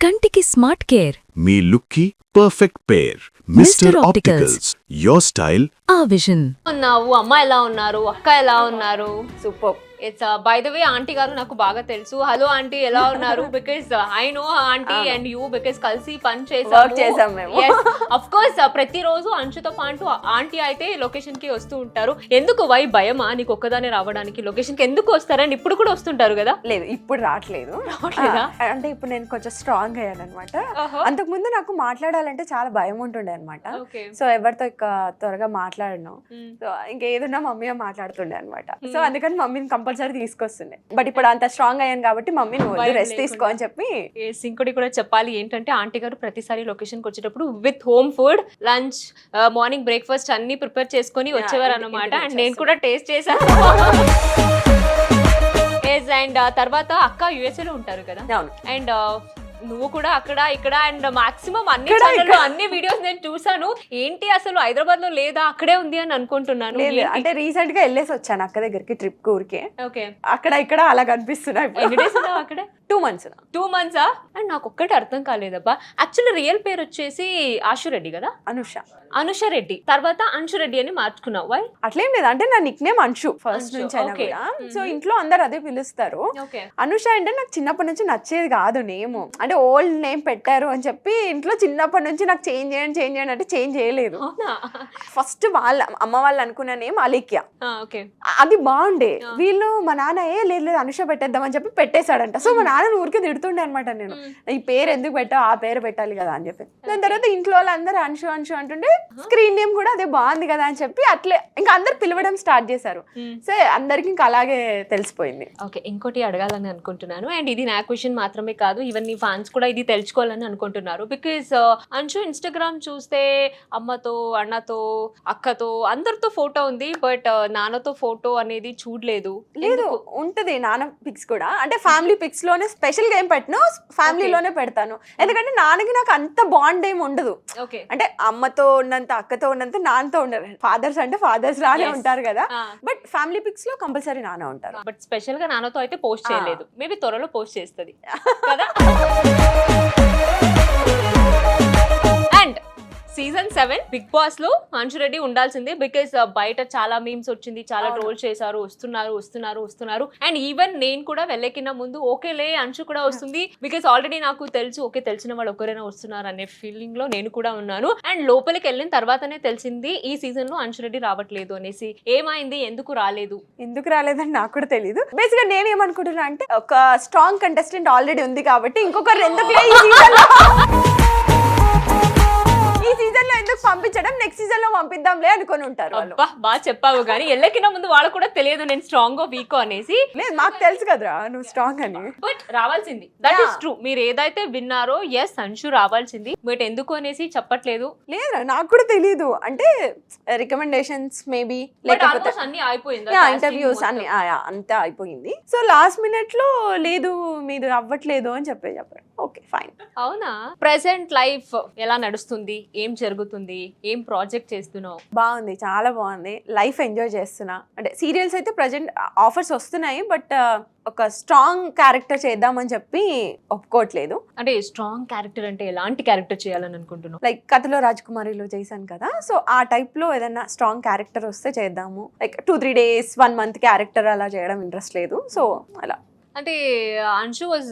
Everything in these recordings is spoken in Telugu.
కంటికి స్మార్ట్ కేర్ మీ లుక్కి perfect pair Mister Opticals your style ఆ విజన్. ఉన్నావు అమ్మ ఎలా ఉన్నారు, అక్క ఎలా ఉన్నారు? Super. It's by the way aunty గారు నాకు బాగా తెలుసు. హలో ఆంటీ ఎలా ఉన్నారు? Because I know aunty and you because కలిసి పని చేసాం మేము. అఫ్ కోర్స్ ప్రతిరోజు అంశుతో పాటు ఆంటీ అయితే లొకేషన్ కి వస్తూ ఉంటారు. ఎందుకు వై భయమా నీకు ఒక్కదానే రావడానికి? లొకేషన్ కి ఎందుకు వస్తారని ఇప్పుడు కూడా వస్తుంటారు కదా? లేదు, ఇప్పుడు రావట్లేదు. అంటే ఇప్పుడు నేను కొంచెం స్ట్రాంగ్ అయ్యాను అనమాట. అంతకు ముందు నాకు మాట్లాడాలంటే చాలా భయం ఉంటుండే అనమాట. సో ఎవరితో త్వరగా మాట్లాడను. సో ఇంకేదన్నా మమ్మీ మాట్లాడుతుండే అనమాట. సో అందుకని మమ్మీని కంపల్సరీ తీసుకొస్తుండే. బట్ ఇప్పుడు అంత స్ట్రాంగ్ అయ్యాను కాబట్టి మమ్మీ నువ్వు రెస్ట్ తీసుకో అని చెప్పి. ఇంకోటి కూడా చెప్పాలి ఏంటంటే ఆంటీ గారు ప్రతిసారి లొకేషన్ కి వచ్చేటప్పుడు with home food, lunch, morning breakfast అన్ని ప్రిపేర్ చేసుకొని వచ్చేవారు అనమాట. అండ్ నేను కూడా టేస్ట్ చేశాను. అండ్ తర్వాత అక్క యుఎస్ఏ లో ఉంటారు కదా, అండ్ నువ్వు కూడా అక్కడ ఇక్కడ అండ్ మాక్సిమం అన్ని వీడియోస్ నేను చూసాను. ఏంటి అసలు హైదరాబాద్ లో లేదా, అక్కడే ఉంది అని అనుకుంటున్నాను. అంటే రీసెంట్ గా వెళ్ళేసి వచ్చాను అక్క దగ్గరికి ట్రిప్ కి ఊరికే. ఓకే, అక్కడ ఇక్కడ అలా కనిపిస్తున్నాయి. ఎన్ని డేస్ ఉన్నావు అక్కడ? 2 months. 2 months అండ్ నాకు ఒక్కటి అర్థం కాలేదబ్బా. యాక్చువల్లీ రియల్ పేరు వచ్చేసి ఆశురెడ్డి కదా? అనుష రెడ్డి, తర్వాత అంశు రెడ్డి అని మార్చుకున్నావు. వై? అట్లేం లేదు, అంటే నా నిక్ నేమ్ అంశు ఫస్ట్ నుంచి అయినా కూడా. సో ఇంట్లో అందరు అదే పిలుస్తారు. అనుష అంటే నాకు చిన్నప్పటి నుంచి నచ్చేది కాదు నేమ్. అంటే ఓల్డ్ నేమ్ పెట్టారు అని చెప్పి ఇంట్లో చిన్నప్పటి నుంచి నాకు చేంజ్ చేయండి అంటే చేంజ్ చేయలేదు. ఫస్ట్ అమ్మ వాళ్ళు అనుకున్న నేమ్ అలీక్య. అది బాగుండే. వీళ్ళు మా నాన్న లేదు అనుష పెట్టేద్దాం అని చెప్పి పెట్టేశాడంట. సో మా నాన్న ఊరికే తిడుతుండే అనమాట. నేను ఈ పేరు ఎందుకు పెట్టావు, ఆ పేరు పెట్టాలి కదా అని చెప్పి. దాని తర్వాత ఇంట్లో వాళ్ళందరూ అంశు అంటుండే. స్క్రీన్ నేమ్ కూడా అదే బాగుంది కదా అని చెప్పి అట్లే ఇంకా అందరు పిలవడం స్టార్ట్ చేశారు. సో అందరికి ఇంకా అలాగే తెలిసిపోయింది. ఓకే, ఇంకోటి అడగాలని అనుకుంటున్నాను. అండ్ ఇది నా క్వశ్చన్ మాత్రమే కాదు, ఈవెన్ నీ ఫ్యాన్స్ కూడా ఇది తెలుసుకోవాలని అనుకుంటున్నారు. బికాస్ అంశు ఇన్స్టాగ్రామ్ చూస్తే అమ్మతో, అన్నతో, అక్కతో అందరితో ఫోటో ఉంది, బట్ నాన్నతో ఫోటో అనేది చూడలేదు. లేదు, ఉంటది నాన్న పిక్స్ కూడా. అంటే ఫ్యామిలీ పిక్స్ లోనే స్పెషల్ గా ఏం పెట్టను, ఫ్యామిలీలోనే పెడతాను. ఎందుకంటే నాన్నకి నాకు అంత బాండ్ ఏమి ఉండదు. అంటే అమ్మతో ఉన్నంత, అక్కతో ఉన్నంత నాన్నతో ఉండరు. ఫాదర్స్ అంటే ఫాదర్స్ లానే ఉంటారు కదా, బట్ ఫ్యామిలీ పిక్స్ లో కంపల్సరీ నాన్న ఉంటారు. బట్ స్పెషల్ గా నాన్నతో అయితే పోస్ట్ చేయలేదు. మేబీ త్వరలో పోస్ట్ చేస్తుంది కదా. అండ్ సీజన్ 7 బిగ్ బాస్ లో అంశు రెడ్డి ఉండాల్సిందే. బికాస్ బయట చాలా మీమ్స్ వచ్చింది, చాలా ట్రోల్ చేశారు, వస్తున్నారు. అండ్ ఈవెన్ నేను కూడా వెళ్ళకిన ముందు ఓకేలే అంశు కూడా వస్తుంది, బికాస్ ఆల్రెడీ నాకు తెలుసు ఓకే తెలిసిన వాళ్ళు ఒకరైనా వస్తున్నారు అనే ఫీలింగ్ లో నేను కూడా ఉన్నాను. అండ్ లోపలికి వెళ్ళిన తర్వాతనే తెలిసింది ఈ సీజన్ లో అంశు రెడ్డి రావట్లేదు అనేసి. ఏమైంది, ఎందుకు రాలేదని నాకు కూడా తెలియదు. బేసిక్ గా నేను ఏమనుకుంటున్నా అంటే ఒక స్ట్రాంగ్ కంటెస్టెంట్ ఆల్రెడీ ఉంది కాబట్టి ఇంకొకరు ఎందుకు ఈ సీజన్ లో ఎందుకు పంపించడం, నెక్స్ట్ సీజన్ లో పంపిద్దాంలే అనుకొని ఉంటారు. బాగా చెప్పావు కానీ ఎల్లకిన ముందు వాళ్ళు కూడా తెలియదు నేను స్ట్రాంగ్ వీక్ అనేసి. లేదు, మాకు తెలుసు కదరా నువ్వు స్ట్రాంగ్ అని. బట్ రావాల్సింది, దట్ ఈస్ ట్రూ. మీరు ఏదైతే విన్నారో ఎస్ అంశు రావాల్సింది, బట్ ఎందుకు అనేసి చెప్పట్లేదు. లేదా నాకు కూడా తెలియదు. అంటే రికమెండేషన్స్ మేబీ, లేకపోతే అన్ని అయిపోయింది, ఇంటర్వ్యూస్ అన్ని అంతా అయిపోయింది. సో లాస్ట్ మినిట్ లో లేదు మీరు అవ్వట్లేదు అని చెప్పారు. Okay fine. అవునా? ప్రెసెంట్ లైఫ్ ఎలా నడుస్తుంది, ఏం జరుగుతుంది, ఏం ప్రాజెక్ట్ చేస్తున్నావు? బాగుంది, చాలా బాగుంది. లైఫ్ ఎంజాయ్ చేస్తున్నా. అంటే సీరియల్స్ అయితే ప్రజెంట్ ఆఫర్స్ వస్తున్నాయి, బట్ ఒక స్ట్రాంగ్ క్యారెక్టర్ చేద్దామని చెప్పి ఒప్పుకోవట్లేదు. అంటే స్ట్రాంగ్ క్యారెక్టర్ అంటే ఎలాంటి క్యారెక్టర్ చేయాలని అనుకుంటున్నావు? లైక్ కథలో రాజకుమారిలో చేశాను కదా, సో ఆ టైప్ లో ఏదైనా స్ట్రాంగ్ క్యారెక్టర్ వస్తే చేద్దాము. లైక్ 2-3 days 1 month క్యారెక్టర్ అలా చేయడం ఇంట్రెస్ట్ లేదు. సో అలా. అంటే అంశు వాజ్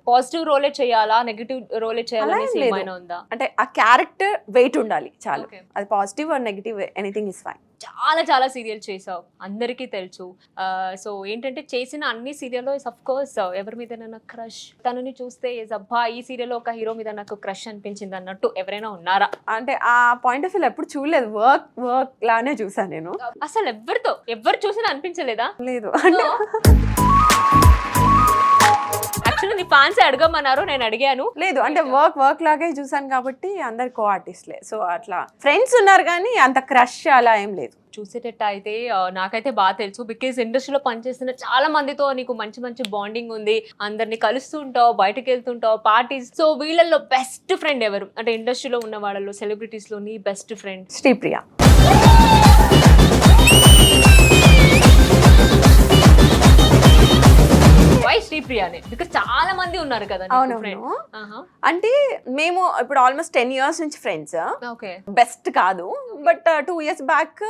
పాజిటివ్ రోలే చేయాలా, నెగటివ్ రోలే చేయాలనేసి ఏమైనా ఉందా? అంటే ఆ క్యారెక్టర్ వెయిట్ ఉండాలి చాలు. అది positive or negative anything is fine. చాలా సీరియల్ చేసావు, అందరికీ తెలుసు. సో ఏంటంటే చేసిన అన్ని సీరియల్లో అఫ్ కోర్స్ ఎవరి మీద నాకు క్రష్, తనని చూస్తే అబ్బా ఈ సీరియల్లో ఒక హీరో మీద నాకు క్రష్ అనిపించింది అన్నట్టు ఎవరైనా ఉన్నారా? అంటే ఆ పాయింట్ ఆఫ్ వ్యూ ఎప్పుడు చూడలేదు. వర్క్ లానే చూసాను నేను. అసలు ఎవరు చూసినా అనిపించలేదా? లేదు. యాక్చువల్లీ నీ ఫ్యాన్స్ అడగమన్నారు, నేను అడిగాను. లేదు, అంటే వర్క్ లాగే చూసాను కాబట్టి అందరు కో ఆర్టిస్ట్లే. సో అట్లా ఫ్రెండ్స్ ఉన్నారు కానీ అంత క్రష్ అలా ఏం లేదు. చూసేటట్టు అయితే నాకైతే బాగా తెలుసు, బికాస్ ఇండస్ట్రీలో పనిచేస్తున్న చాలా మందితో నీకు మంచి బాండింగ్ ఉంది. అందరినీ కలుస్తుంటావు, బయటకు వెళ్తుంటావు, పార్టీస్. సో వీళ్ళల్లో బెస్ట్ ఫ్రెండ్ ఎవరు? అంటే ఇండస్ట్రీలో ఉన్న వాళ్ళలో సెలబ్రిటీస్ లో నీ బెస్ట్ ఫ్రెండ్? శ్రీప్రియ. వై శ్రీప్రియనే బికాస్ చాలా మంది ఉన్నారు కదా అవునవును. ఫ్రెండ్. అంటే మేము ఇప్పుడు ఆల్మోస్ట్ 10 years నుంచి ఫ్రెండ్స్. ఓకే బెస్ట్ కాదు, బట్ 2 years బ్యాక్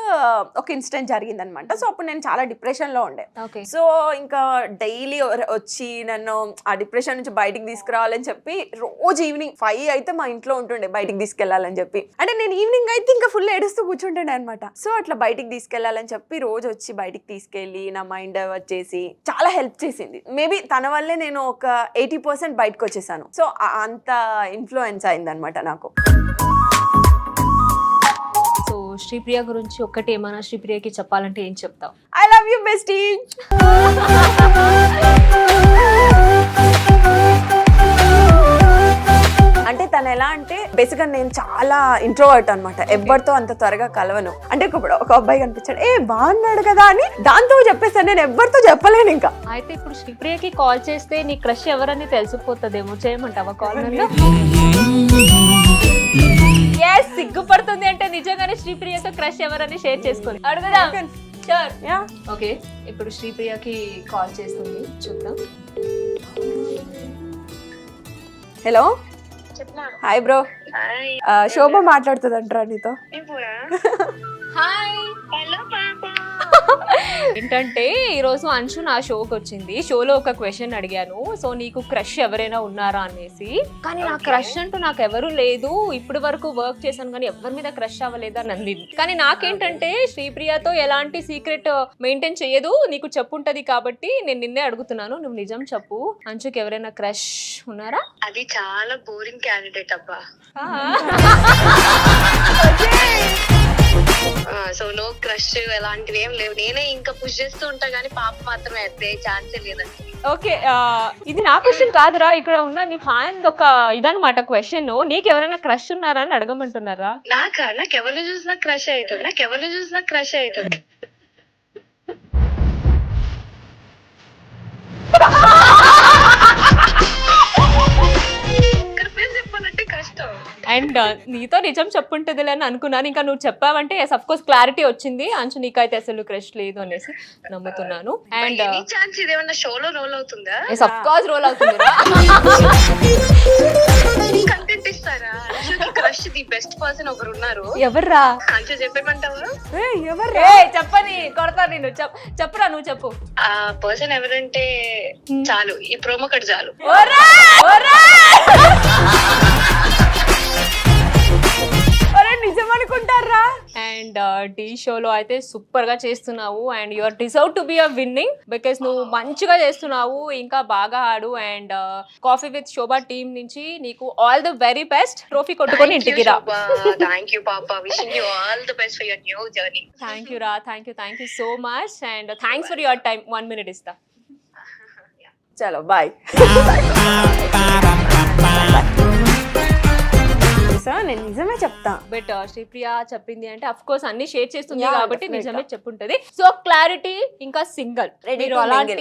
ఒక ఇన్సిడెంట్ జరిగింది అనమాట. సో అప్పుడు నేను చాలా డిప్రెషన్ లో ఉండే. ఓకే సో ఇంకా డైలీ వచ్చి నన్ను ఆ డిప్రెషన్ నుంచి బయటికి తీసుకురావాలని చెప్పి రోజు ఈవినింగ్ 5 అయితే మా ఇంట్లో ఉంటుండే బయటికి తీసుకెళ్లాలని చెప్పి. అంటే నేను ఈవినింగ్ అయితే ఇంకా ఫుల్ ఏడుస్తూ కూర్చుంటుండే అనమాట. సో అట్లా బయటికి తీసుకెళ్లాలని చెప్పి రోజు వచ్చి బయటికి తీసుకెళ్లి నా మైండ్ డైవర్ట్ చేసి చాలా హెల్ప్ చేసింది. మేబీ తన వల్లే నేను ఒక 80% బయటకు వచ్చేసాను. సో అంత ఇన్ఫ్లుయెన్స్ అయింది అనమాట నాకు. సో శ్రీప్రియ గురించి ఒక్కటి ఏమైనా శ్రీప్రియకి చెప్పాలంటే ఏం చెప్తావు? I love you bestie. అంటే తను ఎలా అంటే బేసిక్ గా నేను చాలా ఇంట్రోవర్ట్ అనమాట. ఎవరితో అంత త్వరగా కలవను. అంటే ఇప్పుడు ఒక అబ్బాయి కనిపించాడు, బాగున్నాడు కదా అని దాంతో చెప్పేస్తాను, నేను ఎవరితో చెప్పలేను ఇంకా. అయితే ఇప్పుడు శ్రీప్రియకి కాల్ చేస్తే నీ క్రష్ ఎవరని తెలిసిపోతుందేమో, చేయమంటావా కాల్? సిగ్గుపడుతుంది అంటే నిజంగానే శ్రీప్రియతో క్రష్ ఎవరని షేర్ చేసుకోండి, అడుగుదా? ఓకే, ఇప్పుడు శ్రీప్రియకి కాల్ చేస్తుంది, చూద్దాం. Hello, hi bro. శోభ మాట్లాడుతుంది అంటారా నీతో? హాయ్. ఏంటంటే ఈరోజు అంశు నా షోకి వచ్చింది. షోలో ఒక క్వశ్చన్ అడిగాను, సో నీకు క్రష్ ఎవరైనా ఉన్నారా అనేసి. కానీ నా క్రష్ అంటూ నాకు ఎవరు లేదు, ఇప్పటి వరకు వర్క్ చేశాను కానీ ఎవరి మీద క్రష్ అవ్వలేదా నందిని. కానీ నాకేంటంటే శ్రీప్రియతో ఎలాంటి సీక్రెట్ మెయింటైన్ చేయదు, నీకు చెప్పుంటది కాబట్టి నేను నిన్నే అడుగుతున్నాను, నువ్వు నిజం చెప్పు, అంశుకి ఎవరైనా క్రష్ ఉన్నారా? అది చాలా బోరింగ్ క్యాండిడేట్ అబ్బా. సో నో క్రష్ ఎలాంటివి ఏం లేవు. నేనే ఇంకా పుష్ చేస్తూ ఉంటా గానీ పాప మాత్రమే అయితే ఛాన్సే లేదండి. ఓకే, ఇది నా క్వశ్చన్ కాదురా, ఇక్కడ ఉన్న నీ ఫ్యాన్ ఒక ఇదనమాట క్వశ్చన్. నీకు ఎవరైనా క్రష్ ఉన్నారా అని అడగమంటున్నారా? నాకు ఎవరిని చూసినా క్రష్ అవుతుంది. చెప్పాలంటే కష్టం. అండ్ నీతో నిజం చెప్పుంటదిలే అని అనుకున్నాను. ఇంకా నువ్వు చెప్పావంటే అఫ్ కోర్స్ క్లారిటీ వచ్చింది, అంచు నీకైతే అసలు క్రష్ లేదు అనేసి నమ్ముతున్నాను. అండ్ ఛాన్స్ ఇదేమన్నా షోలో రోల్ అవుతుందా? అఫ్ కోర్స్ రోల్ అవుతుంది. కంటెంట్ ఇస్తారా? క్రష్ ది బెస్ట్ పర్సన్ ఒకరు ఉన్నారు. ఎవర్రా? అంచు చెప్పేమంటావా? చెప్పని కొడతా నేను. చెప్పురా, నువ్వు చెప్పు. ఆ పర్సన్ ఎవరంటే చాలు, ఈ ప్రోమో కట్ చాలు. నిజం అనుకుంటారా? అండ్ టీ షోలో అయితే సూపర్ గా చేస్తున్నావు and you are deserve to be a winning because నువ్వు మంచిగా చేస్తున్నావు, ఇంకా బాగా ఆడు. And coffee with Shobha team నుంచి నీకు all the very best. Trophy కొట్టుకొని ఇంటికి రా. థ్యాంక్ యూ పాపా, wishing you all the best for your new journey. Thank you రా, thank you so much and thanks for your time. 1 minute ఇస్తా. చలో బాయ్. నేను నిజమే చెప్తా. బట్ శ్రీప్రియ చెప్పింది అంటే అఫ్ కోర్స్ అన్ని షేర్ చేస్తుంది Yeah, కాబట్టి definitely. నిజమే చెప్పుంటది. సో క్లారిటీ ఇంకా single Ready to mingle.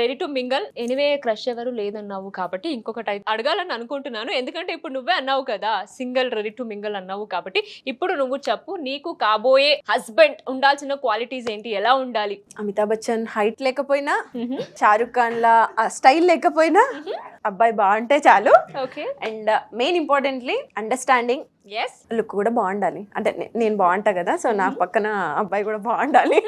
Ready to mingle. Anyway crush ఎవరు లేదన్నావు కాబట్టి ఇంకొకటి అడగాలని అనుకుంటున్నాను, ఎందుకంటే ఇప్పుడు నువ్వే అన్నావు కదా సింగిల్ రెడీ టు మింగల్ అన్నావు కాబట్టి ఇప్పుడు నువ్వు చెప్పు, నీకు కాబోయే హస్బెండ్ ఉండాల్సిన క్వాలిటీస్ ఏంటి, ఎలా ఉండాలి? అమితాబ్ బచ్చన్ హైట్ లేకపోయినా, షారుఖ్ ఖాన్ లా స్టైల్ లేకపోయినా, అబ్బాయి బాగుంటే చాలు. Okay, and main importantly understanding. Yes, look కూడా బాగుండాలి. అంటే నేను బాగుంటా కదా, సో నా పక్కన అబ్బాయి కూడా బాగుండాలి.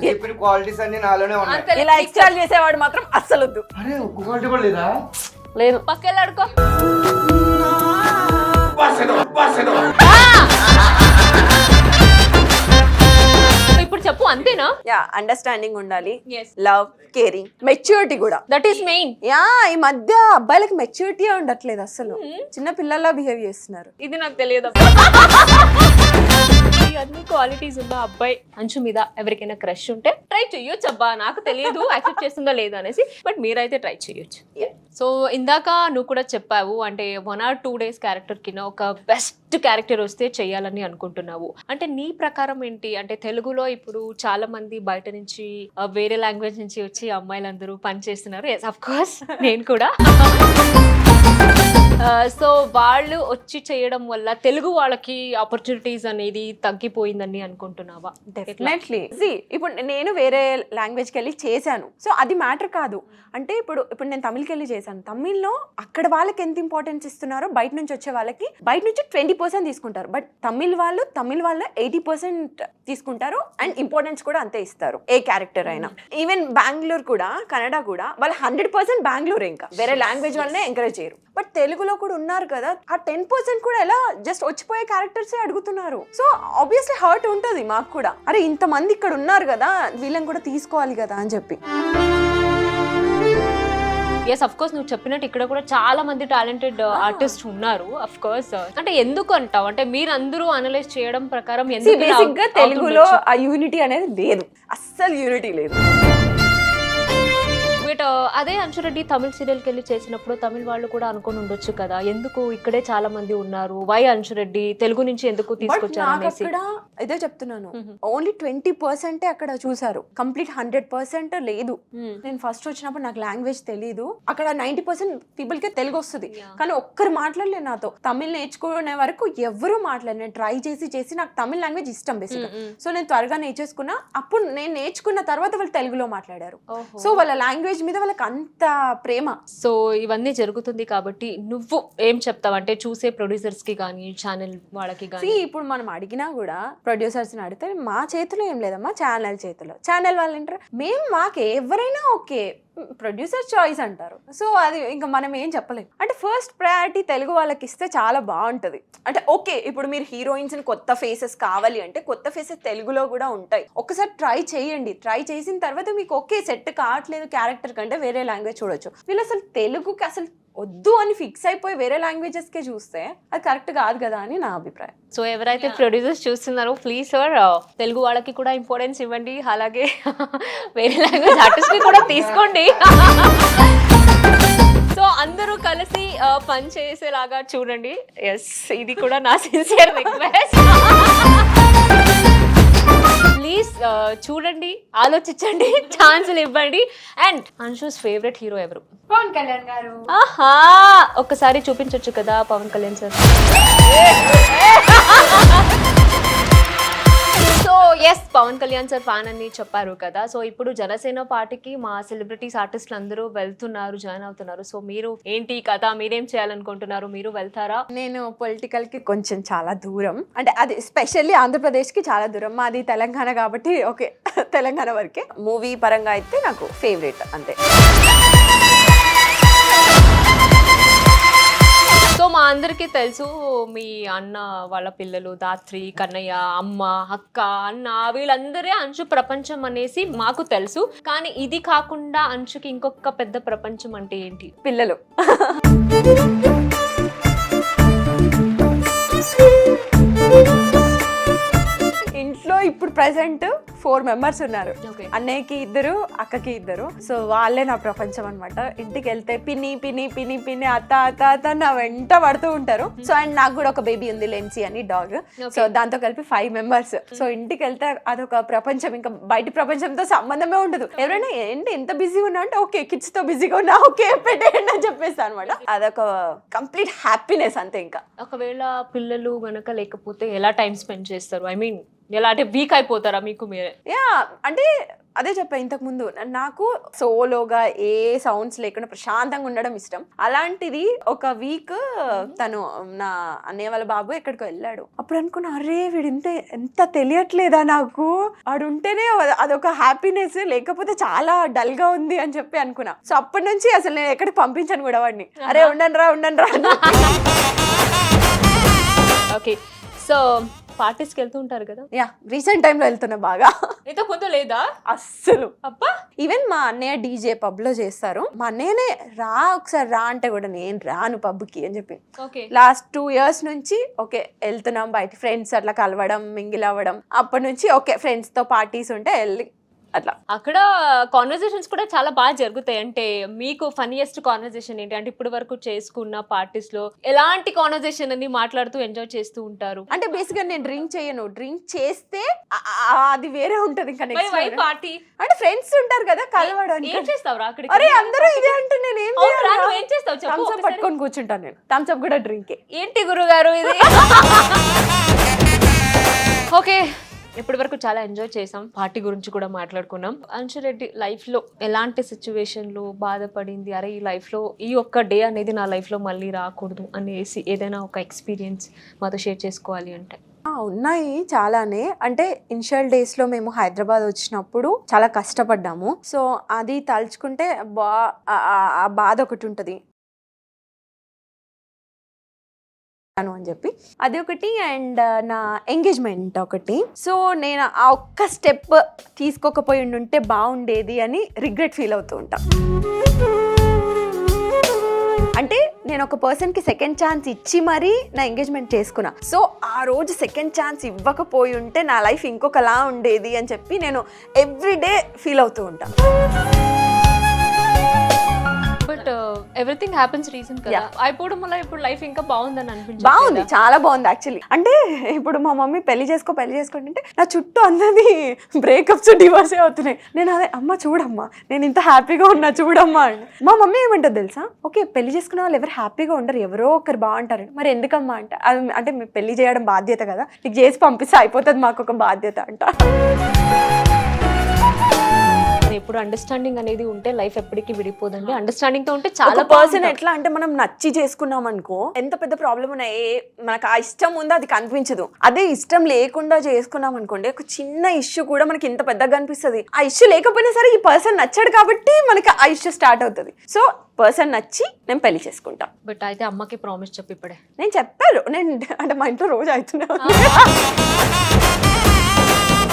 చెప్పిన క్వాలిటీస్ అన్ని నాలోనే ఉన్నాయి. ఇలా ఎక్స్ట్రాల్ చేసేవాడు మాత్రం అస్సలు వద్దు. అరే ఒక్క క్వాలిటీ కూడా లేదా? లేదు. పక్కెళ్ళాడుకో. ఇప్పుడు చెప్పు, అంతేనా? యా, అండర్స్టాండింగ్ ఉండాలి, Yes. లవ్, కేరింగ్, మెచ్యూరిటీ కూడా. That is main. యా, ఈ మధ్య అబ్బాయిలకి మెచ్యూరిటీ ఉండట్లేదు అసలు, చిన్న పిల్లల్లా బిహేవ్ చేస్తున్నారు. ఇది నాకు తెలియదు. ఈ అన్ని క్వాలిటీస్ ఉన్న అబ్బాయి అంచు మీద ఎవరికైనా క్రష్ ఉంటే ట్రై చేయొచ్చు అబ్బా. నాకు తెలియదు యాక్సెప్ట్ చేస్తుందో లేదో అనేసి, బట్ మీరైతే ట్రై చేయొచ్చు. సో ఇందాక నువ్వు కూడా చెప్పావు అంటే 1 or 2 days క్యారెక్టర్ కింద ఒక బెస్ట్ క్యారెక్టర్ వస్తే చెయ్యాలని అనుకుంటున్నావు. అంటే నీ ప్రకారం ఏంటి? అంటే తెలుగులో ఇప్పుడు చాలా మంది బయట నుంచి వేరే లాంగ్వేజ్ నుంచి వచ్చి అమ్మాయిలందరూ పని చేస్తున్నారు. ఎస్, ఆఫ్ కోర్స్ నేను కూడా. సో వాళ్ళు వచ్చి చేయడం వల్ల తెలుగు వాళ్ళకి ఆపర్చునిటీస్ అనేది తగ్గిపోయిందని అనుకుంటున్నావా? డెఫినెట్లీ ఇప్పుడు నేను వేరే లాంగ్వేజ్కి వెళ్ళి చేశాను, సో అది మ్యాటర్ కాదు. అంటే ఇప్పుడు నేను తమిళ్కి వెళ్ళి చేశాను, తమిళ్లో అక్కడ వాళ్ళకి ఎంత ఇంపార్టెన్స్ ఇస్తున్నారో బయట నుంచి వచ్చే వాళ్ళకి బయట నుంచి 20% తీసుకుంటారు, బట్ తమిళ్ వాళ్ళు 80% తీసుకుంటారు అండ్ ఇంపార్టెన్స్ కూడా అంతే ఇస్తారు ఏ క్యారెక్టర్ అయినా. ఈవెన్ బెంగళూరు కూడా, కన్నడ కూడా వాళ్ళు 100% బెంగళూరు, ఇంకా వేరే లాంగ్వేజ్ వాళ్ళనే ఎంకరేజ్ చేయరు. బట్ తెలుగులో కూడా ఉన్నారు కదా, ఆ 10% కూడా ఎలా జస్ట్ వచ్చిపోయే క్యారెక్టర్సే అడుగుతున్నారు. సో ఆబ్వియస్లీ హర్ట్ ఉంటుంది మాకు కూడా, అరే ఇంతమంది ఇక్కడ ఉన్నారు కదా వీళ్ళని కూడా తీసుకోవాలి కదా అని చెప్పి. ఎస్, అఫ్ కోర్స్ నువ్వు చెప్పినట్టు ఇక్కడ కూడా చాలా మంది టాలెంటెడ్ ఆర్టిస్ట్ ఉన్నారు. అఫ్ కోర్స్ అంటే ఎందుకు అంటావు, అంటే మీరు అందరూ అనలైజ్ చేయడం ప్రకారం బేసిక్ గా తెలుగులో ఆ యూనిటీ అనేది లేదు, అస్సలు యూనిటీ లేదు. బట్ అదే అంశురెడ్డి తమిళ సీరియల్కి వెళ్ళి చేసినప్పుడు తమిళ వాళ్ళు కూడా అనుకుని ఉండొచ్చు కదా, ఎందుకు ఇక్కడే చాలా మంది ఉన్నారు, వై అంశురెడ్డి తెలుగు నుంచి ఎందుకు తీసుకొచ్చారు అనేసి. ఇదే చెప్తున్నాను, ఓన్లీ 20% అక్కడ చూసారు, కంప్లీట్ 100% లేదు. నేను ఫస్ట్ వచ్చినప్పుడు నాకు లాంగ్వేజ్ తెలీదు, అక్కడ 90% పీపుల్ కే తెలుగు వస్తుంది, కానీ ఒక్కరు మాట్లాడలేదు నాతో. తమిళ్ నేర్చుకునే వరకు ఎవరు మాట్లాడలేదు. నేను ట్రై చేసి నాకు తమిళ్ లాంగ్వేజ్ ఇష్టం బేసిక్, సో నేను త్వరగా నేర్చేసుకున్నా. అప్పుడు నేను నేర్చుకున్న తర్వాత వాళ్ళు తెలుగులో మాట్లాడారు, సో వాళ్ళ లాంగ్వేజ్ మీద వాళ్ళకి అంత ప్రేమ. సో ఇవన్నీ జరుగుతుంది కాబట్టి నువ్వు ఏం చెప్తావు, అంటే చూసే ప్రొడ్యూసర్స్ కి కానీ ఛానల్ వాళ్ళకి కానీ? ఇప్పుడు మనం అడిగినా కూడా ప్రొడ్యూసర్స్ ని అడిగితే మా చేతిలో ఏం లేదమ్మా, ఛానల్ చేతిలో. ఛానల్ వాళ్ళు అంటారు మాకు ఎవరైనా ఓకే, ప్రొడ్యూసర్ చాయిస్ అంటారు. సో అది ఇంకా మనం ఏం చెప్పలేం. అంటే ఫస్ట్ ప్రయారిటీ తెలుగు వాళ్ళకి ఇస్తే చాలా బాగుంటది. అంటే ఓకే, ఇప్పుడు మీరు హీరోయిన్స్ ని కొత్త ఫేసెస్ కావాలి అంటే కొత్త ఫేసెస్ తెలుగులో కూడా ఉంటాయి, ఒకసారి ట్రై చేయండి. ట్రై చేసిన తర్వాత మీకు ఓకే సెట్ కావట్లేదు క్యారెక్టర్ కంటే వేరే లాంగ్వేజ్ చూడొచ్చు. వీళ్ళు అసలు తెలుగుకి అసలు వద్దు అని ఫిక్స్ అయిపోయి వేరే లాంగ్వేజెస్ కే చూస్తే అది కరెక్ట్ కాదు కదా అని నా అభిప్రాయం. సో ఎవరైతే ప్రొడ్యూసర్స్ చూస్తున్నారో ప్లీజ్ సార్ తెలుగు వాళ్ళకి కూడా ఇంపార్టెన్స్ ఇవ్వండి, అలాగే వేరే లాంగ్వేజ్ ఆర్టిస్ట్ ని కూడా తీసుకోండి. సో అందరూ కలిసి పని చేసేలాగా చూడండి. ఎస్, ఇది కూడా నా సిన్సియర్ రిక్వెస్ట్. ప్లీజ్ చూడండి, ఆలోచించండి, ఛాన్సులు ఇవ్వండి. అండ్ అంశుస్ ఫేవరెట్ హీరో ఎవరు? పవన్ కళ్యాణ్ గారు. ఆహా, ఒక్కసారి చూపించొచ్చు కదా Pawan Kalyan sir. So yes, Pawan Kalyan sir fan అని చెప్పారు కదా. సో ఇప్పుడు జనసేన పార్టీకి మా సెలబ్రిటీస్ ఆర్టిస్టులు అందరూ వెళ్తున్నారు, జాయిన్ అవుతున్నారు. సో మీరు ఏంటి కథ, మీరేం చేయాలనుకుంటున్నారు, మీరు వెళ్తారా? నేను పొలిటికల్ కి కొంచెం చాలా దూరం, అంటే అది స్పెషల్లీ ఆంధ్రప్రదేశ్ కి చాలా దూరం. మాది తెలంగాణ కాబట్టి ఓకే, తెలంగాణ వరకే. మూవీ పరంగా అయితే నాకు ఫేవరెట్ అంతే. సో మా అందరికీ తెలుసు మీ అన్న వాళ్ళ పిల్లలు దాత్రి, కన్నయ్య, అమ్మ, అక్క, అన్న వీళ్ళందరే అంశు ప్రపంచం అనేసి మాకు తెలుసు. కానీ ఇది కాకుండా అంశుకి ఇంకొక పెద్ద ప్రపంచం అంటే ఏంటి? పిల్లలు. ఇంట్లో ఇప్పుడు ప్రెసెంట్ 4 members ఉన్నారు. అన్నయ్యకి 2, అక్కకి 2. సో వాళ్ళే నా ప్రపంచం అనమాట. ఇంటికి వెళ్తే పిన్ని పిన్ని పిన్ని పిన్ని అత్త అత్త అత్త నా వెంట పడుతూ ఉంటారు. సో అండ్ నాకు కూడా ఒక బేబీ ఉంది, లెన్సీ అని డాగ్. సో దాంతో కలిపి 5 members. సో ఇంటికి వెళ్తే అదొక ప్రపంచం, ఇంకా బయట ప్రపంచంతో సంబంధమే ఉండదు. ఎవరైనా ఏంటి ఎంత బిజీగా ఉన్నా అంటే ఓకే కిడ్స్ తో బిజీగా ఉన్నా, ఓకే పెట్టేయండి అని చెప్పేస్తా అనమాట. అదొక కంప్లీట్ హ్యాపీనెస్ అంతే. ఇంకా ఒకవేళ పిల్లలు గనక లేకపోతే ఎలా టైం స్పెండ్ చేస్తారు? ఐ మీన్ ఎలా, అంటే వీక్ అయిపోతారా మీకు మీరే? అంటే అదే చెప్పా ఇంతకు ముందు, నాకు సోలోగా ఏ సౌండ్స్ లేకుండా ప్రశాంతంగా ఉండడం ఇష్టం. అలాంటిది ఒక వీక్ తను నా అన్నయ్య వాళ్ళ బాబు ఎక్కడికో వెళ్ళాడు. అప్పుడు అనుకున్నా, అరే వీడు ఎంత తెలియట్లేదా నాకు, వాడు ఉంటేనే అదొక హ్యాపీనెస్, లేకపోతే చాలా డల్ గా ఉంది అని చెప్పి అనుకున్నా. సో అప్పటి నుంచి అసలు నేను ఎక్కడికి పంపించాను కూడా వాడిని. అరే ఉండండి రా. ఓకే, సో పార్టీస్కి వెళ్తూ ఉంటారు కదా? రీసెంట్ టైంలో వెళ్తున్నా బాగా. ఇంతకు ముందు లేదా? అస్సలు. అబ్బా, ఈవెన్ మా అన్నయ్య డీజే పబ్ లో చేస్తారు. మా అన్నయ్యనే ఒకసారి రా అంటే కూడా నేను రాను పబ్కి అని చెప్పి. లాస్ట్ 2 years నుంచి ఓకే వెళ్తున్నాం బయట, ఫ్రెండ్స్ అట్లా కలవడం, మింగిల్ అవ్వడం. అప్పటి నుంచి ఓకే ఫ్రెండ్స్ తో పార్టీస్ ఉంటే వెళ్ళి అట్లా. అక్కడ కాన్వర్సేషన్స్ కూడా చాలా బాగా జరుగుతాయి. అంటే మీకు ఫన్నీయెస్ట్ కాన్వర్సేషన్ ఏంటి? అంటే ఇప్పటి వరకు చేసుకున్న పార్టీస్ లో ఎలాంటి కాన్వర్సేషన్ అని మాట్లాడుతూ ఎంజాయ్ చేస్తూ ఉంటారు? అంటే బేసిక్ గా నేను డ్రింక్ చేయను, డ్రింక్ చేస్తే అది వేరే ఉంటది. ఇంకా నెక్స్ట్ పార్టీ అంటే ఫ్రెండ్స్ ఉంటారు కదా కలవడానికి. ఏం చేస్తావు అక్కడ? అరే అందరూ ఇదే అంటే నేను ఏం చేయాలి? ఏం చేస్తావు చెప్పు. థమ్స్ అప్ పట్టుకొని కూర్చుంటాను నేను. థమ్స్ అప్ కూడా డ్రింకే. ఏంటి గురుగారు ఇది? ఓకే, ఇప్పటి వరకు చాలా ఎంజాయ్ చేసాం, పార్టీ గురించి కూడా మాట్లాడుకున్నాం. అంశు రెడ్డి లైఫ్ లో ఎలాంటి సిచ్యువేషన్ లో బాధపడింది, అరే ఈ లైఫ్ లో ఈ ఒక్క డే అనేది నా లైఫ్ లో మళ్ళీ రాకూడదు అనేసి ఏదైనా ఒక ఎక్స్పీరియన్స్ మాతో షేర్ చేసుకోవాలి అంటే? ఉన్నాయి చాలానే. అంటే ఇనిషియల్ డేస్ లో మేము హైదరాబాద్ వచ్చినప్పుడు చాలా కష్టపడ్డాము. సో అది తలుచుకుంటే ఆ బాధ ఒకటి ఉంటది అని చెప్పి అది ఒకటి. అండ్ నా ఎంగేజ్మెంట్ ఒకటి. సో నేను ఆ ఒక్క స్టెప్ తీసుకోకపోయి ఉంటే బాగుండేది అని రిగ్రెట్ ఫీల్ అవుతూ ఉంటా. అంటే నేను ఒక పర్సన్కి సెకండ్ ఛాన్స్ ఇచ్చి మరీ నా ఎంగేజ్మెంట్ చేసుకున్నా. సో ఆ రోజు సెకండ్ ఛాన్స్ ఇవ్వకపోయి ఉంటే నా లైఫ్ ఇంకొకలా ఉండేది అని చెప్పి నేను ఎవ్రీడే ఫీల్ అవుతూ ఉంటాను. బట్ ఎవ్రీథింగ్ హ్యాపెన్స్ రీజన్ కదా. అయిపోవడం వల్ల ఇప్పుడు లైఫ్ ఇంకా బాగుందని అనిపించింది. బాగుంది, చాలా బాగుంది యాక్చువల్లీ. అంటే ఇప్పుడు మా మమ్మీ పెళ్లి చేసుకుంటే నా చుట్టూ అందరినీ బ్రేకప్స్ డివోర్సే అవుతున్నాయి. నేను అదే అమ్మ చూడమ్మా నేను ఇంత హ్యాపీగా ఉన్నా చూడమ్మా అని. మా మమ్మీ ఏమంటుంది తెలుసా, ఓకే పెళ్లి చేసుకునే వాళ్ళు ఎవరు హ్యాపీగా ఉండరు, ఎవరో ఒకరు బాగుంటారు. మరి ఎందుకమ్మా అంటే అంటే పెళ్లి చేయడం బాధ్యత కదా, నీకు చేసి పంపిస్తే అయిపోతుంది మాకు ఒక బాధ్యత అంట. ఎప్పుడు అండర్స్టాండింగ్ అనేది ఉంటే లైఫ్ ఎప్పటికీ విడిపోదండి. అండర్స్టాండింగ్ తో ఉంటే చాలా పర్సన్ ఎట్లా అంటే మనం నచ్చి చేసుకున్నాం అనుకో, ఎంత పెద్ద ప్రాబ్లం ఉన్నా మనకు ఆ ఇష్టం ఉందో అది కనిపించదు. అదే ఇష్టం లేకుండా చేసుకున్నాం అనుకోండి, ఒక చిన్న ఇష్యూ కూడా మనకి ఇంత పెద్దగా అనిపిస్తుంది. ఆ ఇష్యూ లేకపోయినా సరే ఈ పర్సన్ నచ్చాడు కాబట్టి మనకి ఆ ఇష్యూ స్టార్ట్ అవుతుంది. సో పర్సన్ నచ్చి నేను పెళ్లి చేసుకుంటా. బట్ అయితే అమ్మకి ప్రామిస్ చెప్పి ఇప్పుడే. నేను చెప్పాను, నేను అంటే మా ఇంట్లో రోజు అవుతున్నా.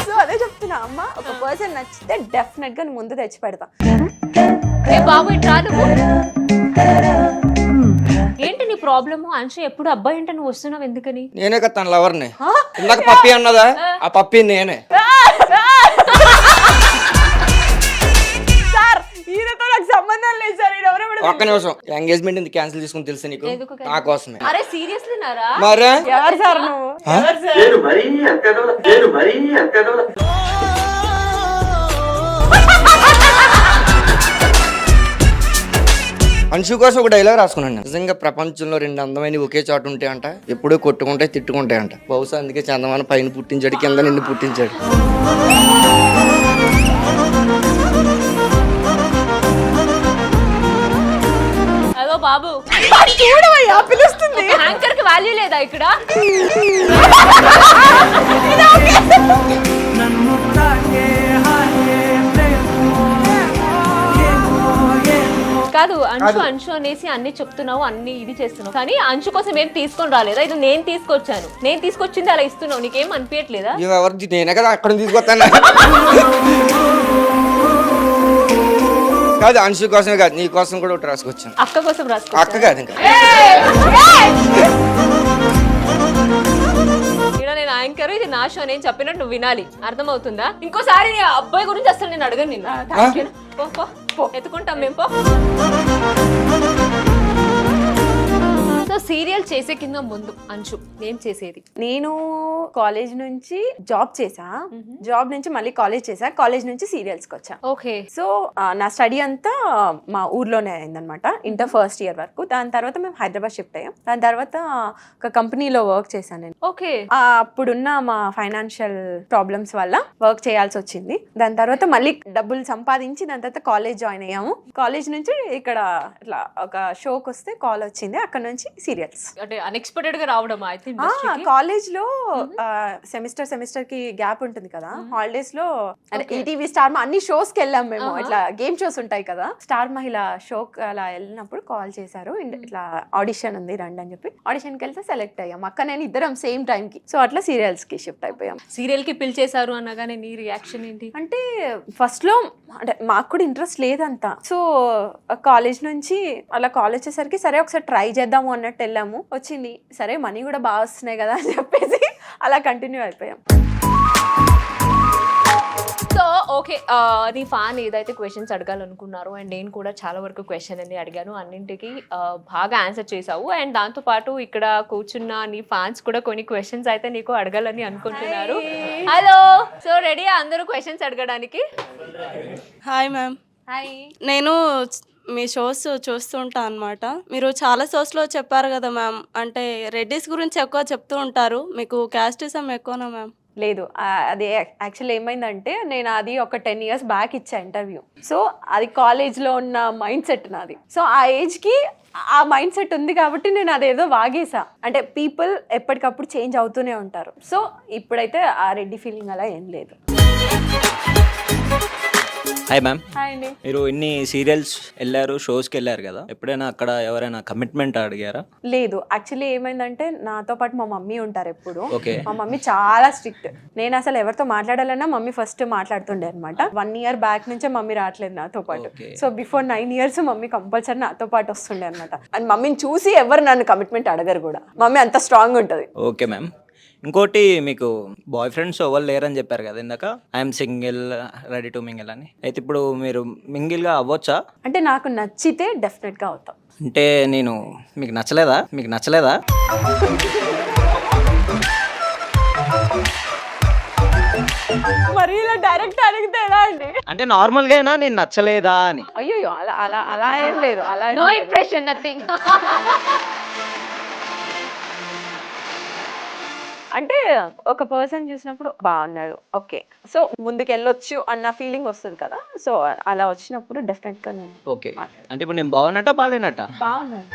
సో అదే చెప్తున్నా, అమ్మ ఒక పర్సన్ నచ్చితే డెఫినెట్ గా ముందు తెచ్చి పెడతా. ఏ బాబు ఇట్లా నువ్వు ఏంటి నీ ప్రాబ్లము? అంశు ఎప్పుడు అబ్బాయి అంటే నువ్వు వస్తున్నావు ఎందుకని? నేనే కదా తన లవర్ని. ఇందాక పప్పి అన్నదా, ఆ పప్పి నేనే. సార్ ఈయనతో నాకు సంబంధం లేదు సార్. ఒక్క నిమిషం, ఎంగేజ్మెంట్ ఎందుకు క్యాన్సిల్ చేసుకుని తెలుసా నీకు? నా కోసమే. అరే సీరియస్లీ నారా? మరే ఎవరు సార్ నువ్వు? అంశు కోసం ఒక డైలాగ్ రాసుకున్నాను. నిజంగా ప్రపంచంలో రెండు అందమైన ఒకే చోట ఉంటాయంట, ఎప్పుడూ కొట్టుకుంటాయి తిట్టుకుంటాయంట. బహుశా అందుకే చందమాన పైన పుట్టించాడు, కింద నిన్ను పుట్టించాడు. అదో బాబు చూడవయ్యా పిలుస్తుంది. యాంకర్ కి వాల్యూ లేదా ఇక్కడ? కాదు అంశు అనేసి అన్ని చెప్తున్నావు, అన్ని ఇది చేస్తున్నావు, కానీ అంశు కోసం ఏం తీసుకొని రాలేదా? ఇది నేను తీసుకొచ్చాను, నేను తీసుకొచ్చింది అలా ఇస్తున్నావు, నీకేం అనిపించట్లేదా? ఎవరు నేనే కదా అక్కడ తీసుకొస్తాను. కాదు అంశు కోసమే కాదు, నీ కోసం కూడా ఒకటి రాసుకొచ్చాను. అక్క కోసం రాసుకో. అక్క కాదు ఇంకా. ఇక్కడ నేను యాంకర్, ఇది నా షో, నేను చెప్పినట్టు నువ్వు వినాలి, అర్థమవుతుందా? ఇంకోసారి నీ అబ్బాయి గురించి అసలు నేను అడగను నిన్ను. ఎత్తుకుంటాం మేము పో. సో సీరియల్ చేసే కింద ముందు అంశు ఏం చేసేది? నేను కాలేజ్ నుంచి జాబ్ చేసా, జాబ్ నుంచి మళ్ళీ కాలేజ్ చేసా, కాలేజ్ నుంచి సీరియల్స్ కి వచ్చా. ఓకే. సో నా స్టడీ అంతా మా ఊర్లోనే అయిందనమాట, ఇంటర్ ఫస్ట్ ఇయర్ వరకు. దాని తర్వాత మేము హైదరాబాద్ షిఫ్ట్ అయ్యాం. దాని తర్వాత ఒక కంపెనీలో వర్క్ చేశాను నేను. ఓకే. అప్పుడున్న మా ఫైనాన్షియల్ ప్రాబ్లమ్స్ వల్ల వర్క్ చేయాల్సి వచ్చింది. దాని తర్వాత మళ్ళీ డబ్బులు సంపాదించి దాని తర్వాత కాలేజ్ జాయిన్ అయ్యాము. కాలేజ్ నుంచి ఇక్కడ ఇట్లా ఒక షోకి వస్తే కాల్ వచ్చింది, అక్కడ నుంచి సీరియల్స్. అంటే అన్ఎక్స్పెక్టెడ్ గా రావడం. అయితే కాలేజ్ లో సెమిస్టర్ కి గ్యాప్ ఉంటుంది కదా, హాలిడేస్ లో ఈటీవీ స్టార్ అన్ని షోస్ కి వెళ్ళాం మేము. ఇట్లా గేమ్ షోస్ ఉంటాయి కదా, స్టార్ మహిళ షోకి అలా వెళ్ళినప్పుడు కాల్ చేశారు, ఇట్లా ఆడిషన్ ఉంది రండి అని చెప్పి. ఆడిషన్ కి వెళ్తే సెలెక్ట్ అయ్యాం, అక్క నేను ఇద్దరం సేమ్ టైం కి. సో అట్లా సీరియల్స్ కి షిఫ్ట్ అయిపోయాం. సీరియల్ కి పిలిచేశారు అనగానే నీ రియాక్షన్ ఏంటి? అంటే ఫస్ట్ లో అంటే మాకు కూడా ఇంట్రెస్ట్ లేదంతా. సో కాలేజ్ నుంచి అలా కాల్ వచ్చేసరికి సరే ఒకసారి ట్రై చేద్దాము అన్నట్టు వెళ్ళాము, వచ్చింది. సరే మనీ కూడా బాగా వస్తున్నాయి కదా అని చెప్పేసి అలా కంటిన్యూ అయిపోయాం. సో ఓకే, నీ ఫ్యాన్ ఏదైతే క్వశ్చన్స్ అడగాలనుకున్నారో అండ్ నేను కూడా చాలా వరకు క్వశ్చన్ అన్ని అడిగాను, అన్నింటికి బాగా ఆన్సర్ చేసావు. అండ్ దాంతోపాటు ఇక్కడ కూర్చున్న నీ ఫ్యాన్స్ కూడా కొన్ని క్వశ్చన్స్ అయితే నీకు అడగాలని అనుకుంటున్నారు. హలో, సో రెడీ అందరూ క్వశ్చన్స్ అడగడానికి? Hi ma'am. హాయ్. నేను మీ షోస్ చూస్తూ ఉంటాను అనమాట. మీరు చాలా షోస్లో చెప్పారు కదా మ్యామ్, అంటే రెడ్డిస్ గురించి ఎక్కువ చెప్తూ ఉంటారు, మీకు క్యాస్టిజం ఎక్కువనా మ్యామ్? లేదు, అది యాక్చువల్లీ ఏమైందంటే నేను అది ఒక 10 years బ్యాక్ ఇచ్చా ఇంటర్వ్యూ. సో అది కాలేజ్లో ఉన్న మైండ్ సెట్ నాది. సో ఆ ఏజ్కి ఆ మైండ్ సెట్ ఉంది కాబట్టి నేను అదేదో వాగేసా. అంటే పీపుల్ ఎప్పటికప్పుడు చేంజ్ అవుతూనే ఉంటారు. సో ఇప్పుడైతే ఆ రెడ్డి ఫీలింగ్ అలా ఏం లేదు. Hi ma'am. హాయ్ అండి. మీరు ఇన్ని సీరియల్స్ వెళ్ళారు, షోస్కి వెళ్ళారు కదా, ఎప్పుడైనా అక్కడ ఎవరైనా కమిట్మెంట్ అడిగారా? లేదు, యాక్చువల్లీ ఏమైందంటే నాతో పాటు మా మమ్మీ ఉంటారు ఎప్పుడు. ఓకే. మా మమ్మీ చాలా స్ట్రిక్ట్. నేను అసలు ఎవరితో మాట్లాడాలన్నా మమ్మీ ఫస్ట్ మాట్లాడుతుండే అనమాట. 1 year బ్యాక్ నుంచే మమ్మీ రావట్లేదు నాతో పాటు. So before 9 years mummy compulsory నాతో పాటు వస్తుండే అనమాట. అండ్ మమ్మీని చూసి ఎవరు నన్ను కమిట్మెంట్ అడగరు కూడా. మమ్మీ అంత స్ట్రాంగ్ ఉంటుంది. Okay ma'am. ఇంకోటి, మీకు బాయ్ ఫ్రెండ్స్ ఎవరు లేరని చెప్పారు కదా ఇందాక, I'm single ready to mingle అని. అయితే ఇప్పుడు మీరు మింగిల్గా అవ్వచ్చా? అంటే నాకు నచ్చితే డెఫినెట్గా అవుతాం. అంటే నేను మీకు నచ్చలేదా? మరి ఇలా డైరెక్ట్ అడిగితే ఎలా అండి? అంటే నార్మల్గా నేను నచ్చలేదా అని. అయ్యో, అలా అలా అలా ఏం లేదు. అలా నో ఇంప్రెషన్, నథింగ్. అంటే ఒక పర్సన్ చూసినప్పుడు బాగున్నాడు, ఓకే, సో ముందుకు వెళ్ళొచ్చు అన్న ఫీలింగ్ వస్తుంది కదా. సో అలా వచ్చినప్పుడు డెఫినెట్ గా నేను ఓకే. అంటే ఇప్పుడు నేను బాగున్నట్ట బాగాలేనట్ట? బాగున్నాను.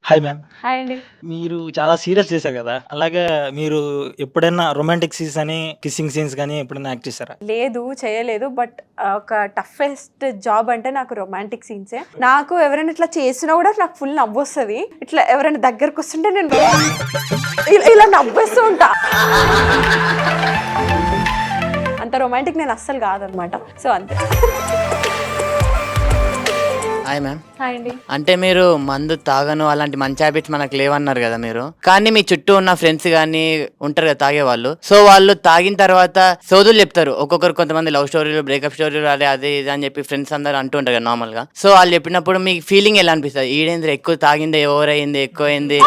Hi ma'am. హాయ్ అండి. మీరు చాలా సీరియస్ చేశారు కదా, అలాగే మీరు ఎప్పుడైనా రొమాంటిక్ సీన్స్ అని కిస్సింగ్ సీన్స్ కానీ ఎప్పుడైనా యాక్ట్ చేశారా? లేదు, చేయలేదు. బట్ ఒక టఫెస్ట్ జాబ్ అంటే నాకు రొమాంటిక్ సీన్సే. నాకు ఎవరైనా ఇట్లా చేసినా కూడా నాకు ఫుల్ నవ్వు వస్తుంది. ఇట్లా ఎవరైనా దగ్గరకు వస్తుంటే నేను ఇలా నవ్వేస్తూ ఉంటా. అంత రొమాంటిక్ నేను అస్సలు కాదనమాట. సో అంతే. Hi ma'am. హాయ్ అండి. అంటే మీరు మందు తాగను అలాంటి మంచి హ్యాబిట్స్ మనకు లేవన్నారు కదా మీరు, కానీ మీ చుట్టూ ఉన్న ఫ్రెండ్స్ కానీ ఉంటారు కదా తాగే వాళ్ళు, సో వాళ్ళు తాగిన తర్వాత సోదులు చెప్తారు ఒక్కొక్కరు. కొంతమంది లవ్ స్టోరీలు, బ్రేకప్ స్టోరీలు, అదే ఇది అని చెప్పి ఫ్రెండ్స్ అందరు అంటూ ఉంటారు కదా నార్మల్ గా. సో వాళ్ళు చెప్పినప్పుడు మీ ఫీలింగ్ ఎలా అనిపిస్తుంది? ఈడేంద్ర ఎక్కువ తాగిందే, ఓవరయింది, ఎక్కువైంది?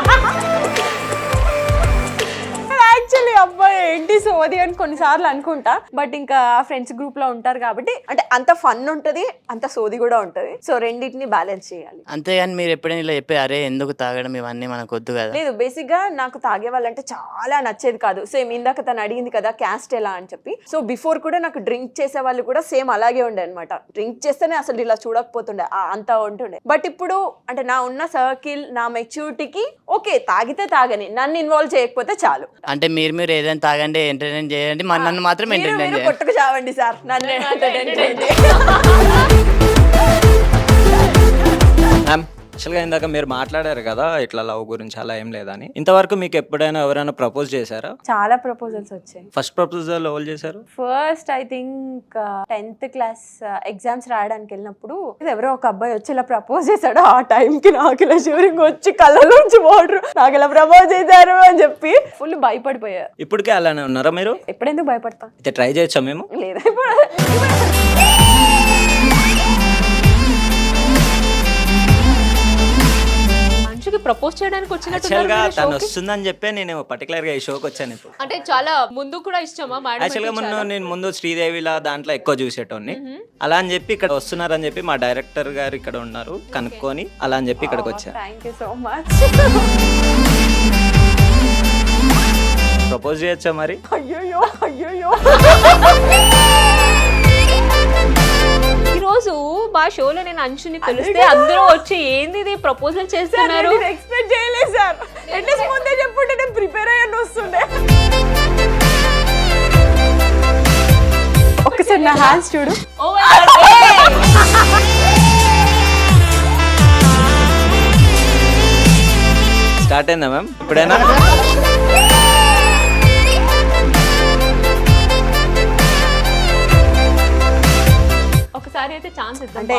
యాక్చువల్లీ అబ్బాయి ఏంటి సోది అని కొన్నిసార్లు అనుకుంటా. బట్ ఇంకా ఫ్రెండ్స్ గ్రూప్ లో ఉంటారు కాబట్టి అంటే అంత ఫన్ ఉంటది, అంత సోది కూడా ఉంటది. సో రెండింటిని బ్యాలెన్స్ చేయాలి. అంతేగాని మీరు ఎప్పుడైనా ఇలా చెప్పారు, అరే ఎందుకు తాగడం ఇవన్నీ మనకు వద్దు కదా? లేదు, బేసిక్ గా నాకు తాగే వాళ్ళంటే చాలా నచ్చేది కాదు. సేమ్ ఇందాక తను అడిగింది కదా క్యాస్ట్ ఎలా అని చెప్పి. సో బిఫోర్ కూడా నాకు డ్రింక్ చేసే వాళ్ళు కూడా సేమ్ అలాగే ఉండే అనమాట. డ్రింక్ చేస్తేనే అసలు ఇలా చూడకపోతుండే, అంతా ఉంటుండే. బట్ ఇప్పుడు అంటే నా ఉన్న సర్కిల్, నా మెచ్యూరిటీకి ఓకే తాగితే తాగని, నన్ను ఇన్వాల్వ్ చేయకపోతే చాలు. అంటే మీరు ఏదైనా తాగండి, ఎంటర్టైన్ చేయండి, నన్ను మాత్రం ఎంటర్టైన్ చేయండి. కొట్టుకు చావండి సార్, నన్ను ఎంటర్టైన్ చేయండి. మ్యామ్, యాక్చువల్గా ఇందాక మీరు మాట్లాడారు కదా ఇట్లా లవ్ గురించి అలా ఏం లేదని. ఇంతవరకు మీకు ఎప్పుడైనా ఎవరైనా ప్రపోజ్ చేశారా? చాలా ప్రపోజల్స్ వచ్చాయి. ఫస్ట్ ప్రపోజల్ ఎవరు చేశారు? First I think 10th class exams రాయడానికి వెళ్ళినప్పుడు ఎవరో ఒక అబ్బాయి వచ్చి ఇలా ప్రపోజ్ చేశాడు. ఆ టైంకి నాకు ఇలా షూరింగ్ వచ్చి కళ్ళలోంచి వాటర్, నాకు ఇలా ప్రపోజ్ చేశారు అని చెప్పి ఫుల్ భయపడిపోయా. ఇప్పటికే అలానే ఉన్నారా మీరు? ఎప్పుడెందుకు భయపడతా? అయితే ట్రై చేయొచ్చా మేము? లేదా మనిషికి ప్రపోజ్ చేయడానికి వచ్చినట్టు యాక్చువల్గా తను వస్తుందని చెప్పి నేను పర్టికులర్ గా ఈ షోకి వచ్చాను. ఇప్పుడు అంటే చాలా ముందు కూడా ఇష్టమా మేడం? యాక్చువల్గా నేను ముందు శ్రీదేవిలా దాంట్లో ఎక్కువ చూసేటోని. అలా అని చెప్పి ఇక్కడ వస్తున్నారని చెప్పి మా డైరెక్టర్ గారు ఇక్కడ ఉన్నారు కనుక్కొని అలా అని చెప్పి ఇక్కడికి వచ్చాను. Thank you so much. Propose చేయొచ్చా మరి? అయ్యో అయ్యో. ఈ రోజు మా షోలో నేను అంశుని పిలిస్తే అందరూ వచ్చి ఏంది ఇది ప్రపోజల్ చేస్తున్నారు? ఎక్స్పెక్ట్ చేయలేదు సార్. అట్లీస్ట్ ముందే చెప్పుంటే నేను ప్రిపేర్ అయ్యాను వస్తుండే. ఒకసారి నా హ్యాండ్స్ చూడు. Oh my God. స్టార్ట్ అయిందా మ్యామ్ ఇప్పుడైనా? ఒకసారి అయితే ఛాన్స్ ఇద్దాం. అంటే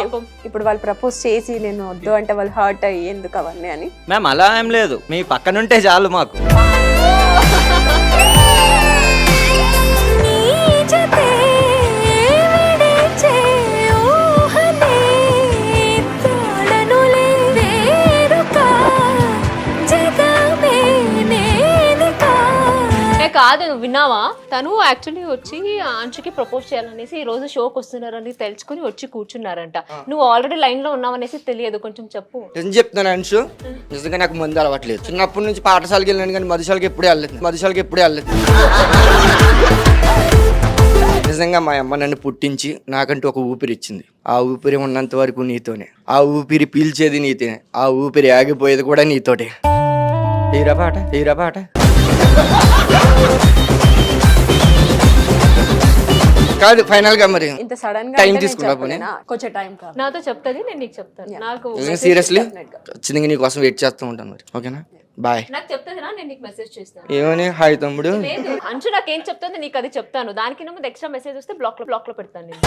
ఇప్పుడు వాళ్ళు ప్రపోజ్ చేసి నేను వద్దు అంటే వాళ్ళు హర్ట్ అయ్యి ఎందుకు అవన్నీ అని. మ్యామ్ అలా ఏం లేదు, మీ పక్కనుంటే చాలు మాకు. తను యాక్చువల్లీ వచ్చి అంశుకి ప్రపోజ్ చేయాలనేసి ఈ రోజు షోకి వస్తున్నారని తెలుసుకుని వచ్చి కూర్చున్నారంట. నువ్వు ఆల్రెడీ లైన్ లో ఉన్నావనేసి తెలియదు, కొంచెం చెప్పు. ఏం చెప్తున్నాను అంశు, నిజంగా నాకు మందు అలవాట్లేదు. చిన్నప్పటి నుంచి పాఠశాలకి వెళ్ళాను కానీ మధుశాలకి ఎప్పుడే వెళ్ళలేదు. నిజంగా మా అమ్మ నన్ను పుట్టించి నాకంటూ ఒక ఊపిరి ఇచ్చింది. ఆ ఊపిరి ఉన్నంత వరకు నీతోనే, ఆ ఊపిరి పీల్చేది నీతోనే, ఆ ఊపిరి ఆగిపోయేది కూడా నీతోటే. తీరా పాట కాదు ఫైనల్ గా మరి ఇంత సడన్ గా టైం అంటే నేను తీసుకున్నా చెప్పలేనా? కొంచెం టైం కావాలి. నాతో చెప్తుంది, నేను నీకు చెప్తాను. నాకు సీరియస్లీ వచ్చింది నీ కోసం వెయిట్ చేస్తూ ఉంటాను మరి. ఓకేనా, బాయ్. నాకు చెప్తుంది నా, నేను నీకు మెసేజ్ చేస్తాను. ఏమని హాయ్ తమ్ముడు. లేదు అంశు నాకేం చెప్తుంది నీకు అది చెప్తాను. దానికి ముందు ఎక్స్ట్రా మెసేజ్ వస్తే బ్లాక్ లో పెడతాను నేను.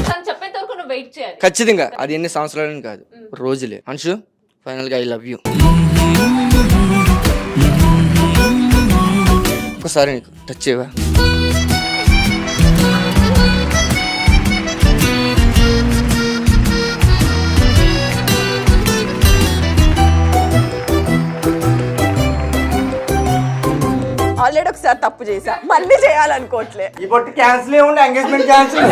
తను చెప్పేంత వరకు నువ్వు వెయిట్ చేయాలి ఖచ్చితంగా. అది ఎన్ని సంవత్సరాలని కాదు, రోజులే. అంశు ఫైనల్ గా ఐ లవ్ యూ. ఒకసారి నీకు టచ్ చేయవా? ఆల్రెడీ ఒకసారి తప్పు చేశా, మళ్ళీ చేయాలనుకోవట్లే. ఈ పొట్టి క్యాన్సిల్ ఏముంది, ఎంగేజ్మెంట్ క్యాన్సిల్.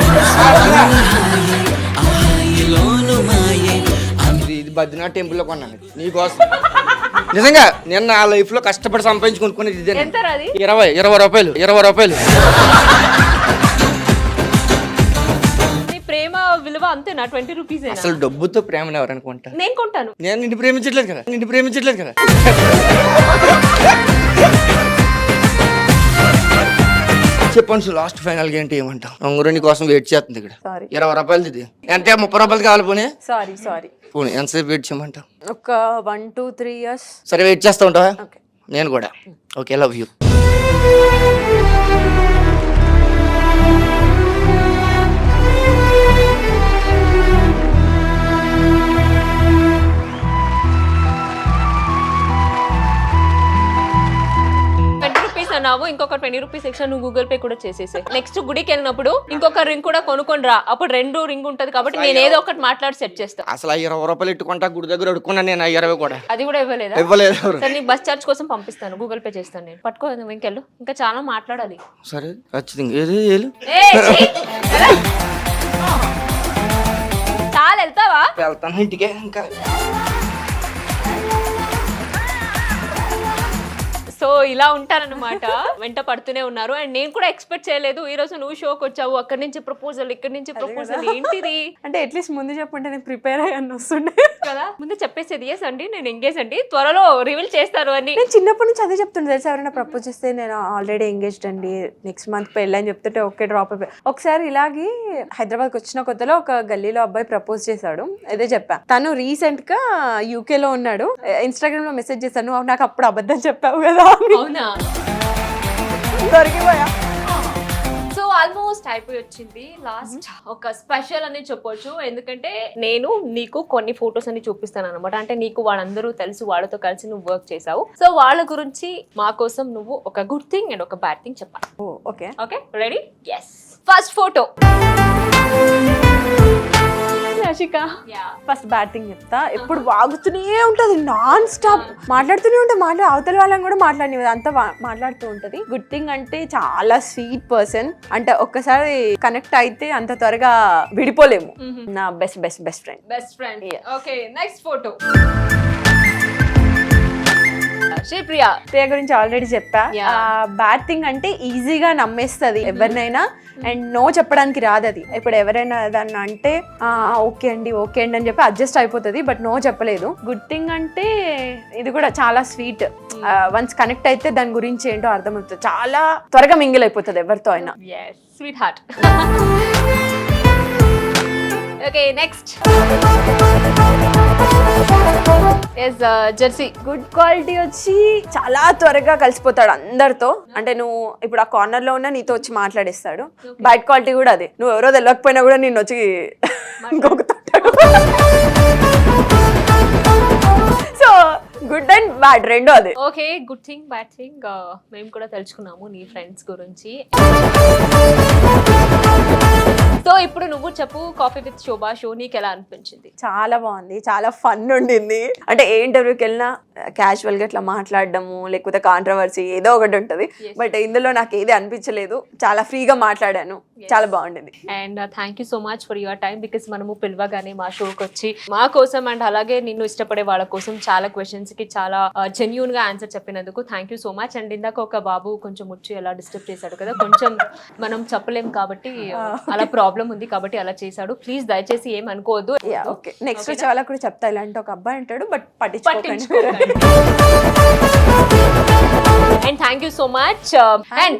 ఇది బద్రీనాథ్ టెంపుల్ లో కొన్నాను నీకోసం. నిజంగా నేను నా లైఫ్ లో కష్టపడి సంపాదించి కొనుక్కునేది ఇదే. ఎంత అది? 20 రూపాయలు. నీ ప్రేమ విలువ అంతేనా? 20 రూపీస్. అసలు డబ్బుతో ప్రేమను ఎవరు అనుకుంటారు? నేను కొంటాను. నేను నిన్ను ప్రేమించట్లేదు కదా. చెప్పండి లాస్ట్ ఫైనల్ గా ఏంటి ఏమంటావు? ఉంగరం నీ కోసం వెయిట్ చేస్తుంది ఇక్కడ. Sorry. 20 రూపాయలు ఇది. అంటే 30 రూపాయలు కావాలి పోనీ. సారీ పోనీ ఎంతసేపు వెయిట్ చేయమంటావు? ఒక 1 2 3 years. సరే వెయిట్ చేస్తూ ఉంటావా? Okay. నేను కూడా. Okay, love you. అన్నావు, ఇంకొక 20 రూపీస్ ఎక్స్ట్రా నువ్వు గూగుల్ పే కూడా చేసేసే. నెక్స్ట్ గుడికి వెళ్ళినప్పుడు ఇంకొక రింగ్ కూడా కొనుక్కొని రా. అప్పుడు 2 రింగ్ ఉంటది కాబట్టి నేను ఏదో ఒకటి మాట్లాడి సెట్ చేస్తా. అసలు 20 రూపాయలు ఎట్టుకుంటా గుడి దగ్గర అడుక్కున్నా నేను 20 కూడా. అది కూడా ఇవ్వలేదు. సరే నీ బస్ చార్జ్ కోసం పంపిస్తాను, గూగుల్ పే చేస్తాను నేను. పట్టుకో ఇంకెళ్ళు, ఇంకా చాలా మాట్లాడాలి. సరే ఖచ్చితంగా చాలా వెళ్తావా? వెళ్తాను ఇంటికే. ఇంకా సో ఇలా ఉంటారన్నమాట. వెంట పడుతూనే ఉన్నారు. అండ్ నేను కూడా ఎక్స్పెక్ట్ చేయలేదు ఈ రోజు నువ్వు షోకి వచ్చావు. అక్కడి నుంచి ప్రపోజల్, ఇక్కడి నుంచి ప్రపోజల్, ఏంటిది అంటే అట్లీస్ట్ ముందు చెప్పుంటే నేను ప్రిపేర్ అయ్యాను వస్తుండే కదా. ముందు చెప్పేసేది ఎస్ అండి నేను ఎంగేజ్ అండి, త్వరలో రివీల్ చేస్తారు అని. నేను చిన్నప్పటి నుంచి అదే చెప్తుండే తెలుసా. ఎవరైనా ప్రపోజ్ చేస్తే నేను ఆల్రెడీ ఎంగేజ్డ్ అండి, నెక్స్ట్ మంత్ పెళ్ళి అని చెప్తుంటే ఓకే డ్రాప్ అయిపోయి. ఒకసారి ఇలాగే హైదరాబాద్కి వచ్చిన కొత్తలో ఒక గల్లీలో అబ్బాయి ప్రపోజ్ చేశాడు. అదే చెప్పా. తను రీసెంట్ గా యూకే లో ఉన్నాడు. ఇన్స్టాగ్రామ్ లో మెసేజ్ చేశాను, నువ్వు నాకు అప్పుడు అబద్ధం చెప్పావు కదా. అవునా? దొరికిపోయా. సో ఆల్మోస్ట్ అయిపోయి వచ్చింది. లాస్ట్ ఒక స్పెషల్ అని చెప్పొచ్చు. ఎందుకంటే నేను నీకు కొన్ని ఫొటోస్ అని చూపిస్తాను అనమాట. అంటే నీకు వాళ్ళందరూ తెలుసు, వాళ్ళతో కలిసి నువ్వు వర్క్ చేసావు. సో వాళ్ళ గురించి మా కోసం నువ్వు ఒక గుడ్ థింగ్ అండ్ ఒక బ్యాడ్ థింగ్ చెప్పాలి. Okay okay ready? Yes. First photo Rashika. First bad thing చెప్తా. ఎప్పుడు వాగుతూనే ఉంటది, నాన్ స్టాప్ మాట్లాడుతూనే ఉంటే అవతల వాళ్ళని కూడా మాట్లాడినది అంతా మాట్లాడుతూ ఉంటది. గుడ్ థింగ్ అంటే చాలా స్వీట్ పర్సన్. అంటే ఒక్కసారి కనెక్ట్ అయితే అంత త్వరగా విడిపోలేము. నా best friend. Okay next photo Sripriya. Priya గురించి ఆల్రెడీ చెప్పా. బ్యాడ్ థింగ్ అంటే ఈజీగా నమ్మేస్తుంది ఎవరినైనా అండ్ నో చెప్పడానికి రాదు. అది ఇప్పుడు ఎవరైనా దాన్ని అంటే ఓకే అండి అని చెప్పి అడ్జస్ట్ అయిపోతుంది, బట్ నో చెప్పలేదు. గుడ్ థింగ్ అంటే ఇది కూడా చాలా స్వీట్. వన్స్ కనెక్ట్ అయితే దాని గురించి ఏంటో అర్థమవుతుంది, చాలా త్వరగా మింగిల్ అయిపోతుంది ఎవరితో అయినా. Sweet heart. Okay next Jersey. Good quality వచ్చి చాలా త్వరగా కలిసిపోతాడు అందరితో. అంటే నువ్వు ఇప్పుడు ఆ కార్నర్ లో ఉన్నా నీతో వచ్చి మాట్లాడేస్తాడు. బ్యాడ్ క్వాలిటీ కూడా అదే, నువ్వు ఎవరో తెలియకపోయినా కూడా నేను వచ్చి గొక్కుతాడు. సో గుడ్ అండ్ బ్యాడ్ రెండు అదే. Okay good thing bad thing మేము కూడా తెలుసుకున్నాము నీ ఫ్రెండ్స్ గురించి. సో ఇప్పుడు నువ్వు నువ్వు చెప్పు కాఫీ విత్ శోభా షో నీకు ఎలా అనిపించింది? చాలా బాగుంది, చాలా ఫన్ ఉండింది. అంటే ఏ ఇంటర్వ్యూకి వెళ్ళినా క్యాజువల్ గా ఇట్లా మాట్లాడడము లేకపోతే కాంట్రవర్సీ ఏదో ఒకటి ఉంటది. బట్ ఇందులో నాకు ఏది అనిపించలేదు, చాలా ఫ్రీగా మాట్లాడాను, చాలా బాగుండింది. And thank you so much for your time. Because మనము పిలవగానే మా షోకి వచ్చి మా కోసం అండ్ అలాగే నిన్ను ఇష్టపడే వాళ్ళ కోసం చాలా క్వశ్చన్స్ కి చాలా జెన్యూన్ గా ఆన్సర్ చెప్పినందుకు thank you so much. And ఇందాక ఒక బాబు కొంచెం వచ్చి ఎలా డిస్టర్బ్ చేశాడు కదా, కొంచెం మనం చెప్పలేం కాబట్టి అలా ప్రాబ్లం ఉంది కాబట్టి అలా చేశాడు. ప్లీజ్ దయచేసి ఏం అనుకోవద్దు. ఓకే, నెక్స్ట్ వచ్చే వాళ్ళకి కూడా చెప్తా, ఇలాంటి ఒక అబ్బాయి అంటాడు బట్ పట్టించుకోకండి. And thank you so much. And